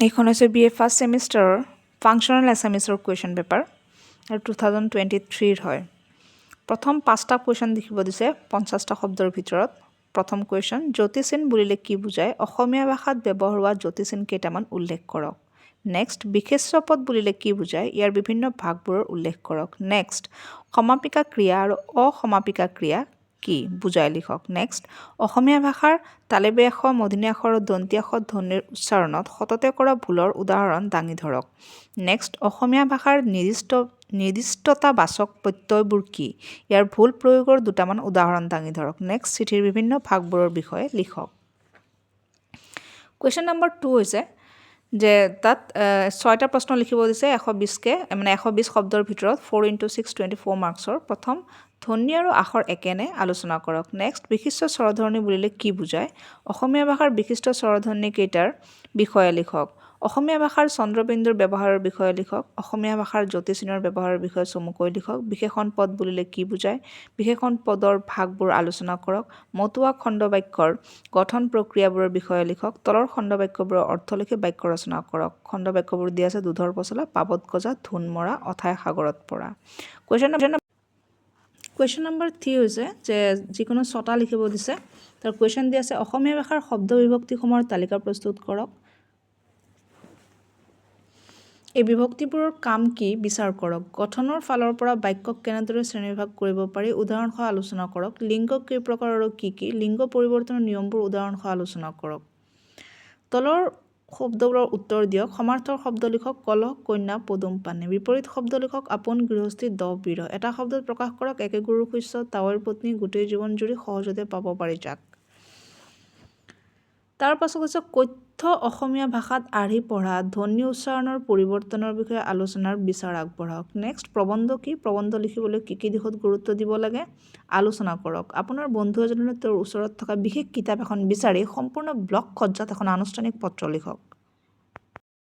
এইখন হৈছে B A first ছেমিষ্টাৰৰ functional এছামিছৰ question paper আৰু 2023 হয়। প্ৰথম 5টা কুৱেশ্যন লিখিব দিছে 50টা শব্দৰ ভিতৰত। প্ৰথম কুৱেশ্যন, জ্যোতিচিন বুলিলে কি বুজায়? অসমীয়া ভাষাত ব্যৱহাৰ হোৱা জ্যোতিচিন কেইটামান উল্লেখ কৰক। নেক্সট, বিশেষ্য পদ বুলিলে কি বুজায়? ইয়াৰ বিভিন্ন ভাগবোৰৰ উল্লেখ কৰক। নেক্সট, সমাপিকা ক্ৰিয়া আৰু অসমাপিকা ক্ৰিয়া কি বুজাই লিখক। নেক্সট, অসমীয়া ভাষাৰ তালিবে আখৰ, মূৰ্ধন্য আখৰ আৰু দন্তি আখৰ ধ্বনিৰ উচ্চাৰণত সততে কৰা ভুলৰ উদাহৰণ দাঙি ধৰক। নেক্সট, অসমীয়া ভাষাৰ নিৰ্দিষ্টতাবাচক প্ৰত্যয়বোৰ কি? ইয়াৰ ভুল প্ৰয়োগৰ দুটামান উদাহৰণ দাঙি ধৰক। নেক্সট, চিঠিৰ বিভিন্ন ভাগবোৰৰ বিষয়ে লিখক। কুৱেশ্যন নম্বৰ 2 হৈছে যে তাত 6টা প্ৰশ্ন লিখিব দিছে 120 শব্দৰ ভিতৰত 4 × 6 24 মাৰ্কছৰ। প্ৰথম, ধ্বনি আৰু আখৰ একেনে আলোচনা কৰক। নেক্সট, বিশিষ্ট স্বৰধ্বনি বুলিলে কি বুজায়? অসমীয়া ভাষাৰ বিশিষ্ট স্বৰধ্বনি কেইটাৰ বিষয়ে লিখক। অসমীয়া ভাষাৰ চন্দ্ৰবিন্দুৰ ব্যৱহাৰৰ বিষয়ে লিখক। অসমীয়া ভাষাৰ জ্যোতিচিনৰ ব্যৱহাৰৰ বিষয়ে চমুকৈ লিখক। বিশেষণ পদ বুলিলে কি বুজায়? বিশেষণ পদৰ ভাগবোৰ আলোচনা কৰক। মতুৱা খণ্ডবাক্যৰ গঠন প্ৰক্ৰিয়াবোৰৰ বিষয়ে লিখক। তলৰ খণ্ডবাক্যবোৰৰ অৰ্থ লিখি বাক্য ৰচনা কৰক। খণ্ডবাক্যবোৰ দিয়া আছে দুধৰ পচলা, পাবত গজা, ধুন মৰা, অথাই সাগৰত পৰা। কুৱেশ্যন নম্বৰ 3 হৈছে যে যিকোনো 6টা লিখিব দিছে। তাৰ কুৱেশ্যন দিয়া আছে অসমীয়া ভাষাৰ শব্দ বিভক্তিসমূহৰ তালিকা প্ৰস্তুত কৰক। এই বিভক্তিবোৰৰ কাম কি বিচাৰ কৰক। গঠনৰ ফালৰ পৰা বাক্যক কেনেদৰে শ্ৰেণীবিভাগ কৰিব পাৰি উদাহৰণসহ আলোচনা কৰক। লিংগ কেই প্ৰকাৰ আৰু কি কি? লিংগ পৰিৱৰ্তনৰ নিয়মবোৰ উদাহৰণসহ আলোচনা কৰক। তলৰ শব্দবোৰৰ উত্তৰ দিয়ক। সমাৰ্থক শব্দ লিখক। কলহ, কন্যা, পদুম, পানী। বিপৰীত শব্দ লিখক। আপোন, গৃহস্থী, দহ, বিৰহ। এটা শব্দত প্ৰকাশ কৰক। একে গুৰুৰ শিষ্য, তাৱৈৰ পত্নী, গোটেই জীৱন জুৰি, সহজতে পাব পাৰি যাক। তাৰ পাছত হৈছে কথ্য অসমীয়া ভাষাত আৰ্হি পঢ়া, ধ্বনি উচ্চাৰণৰ পৰিৱৰ্তনৰ বিষয়ে আলোচনাৰ বিচাৰ আগবঢ়াওক। নেক্সট, প্ৰবন্ধ কি? প্ৰবন্ধ লিখিবলৈ কি কি দিশত গুৰুত্ব দিব লাগে আলোচনা কৰক। আপোনাৰ বন্ধু এজনে তেওঁৰ ওচৰত থকা বিশেষ কিতাপ এখন বিচাৰি সম্পূৰ্ণ ব্লক সজ্জাত এখন আনুষ্ঠানিক পত্ৰ লিখক।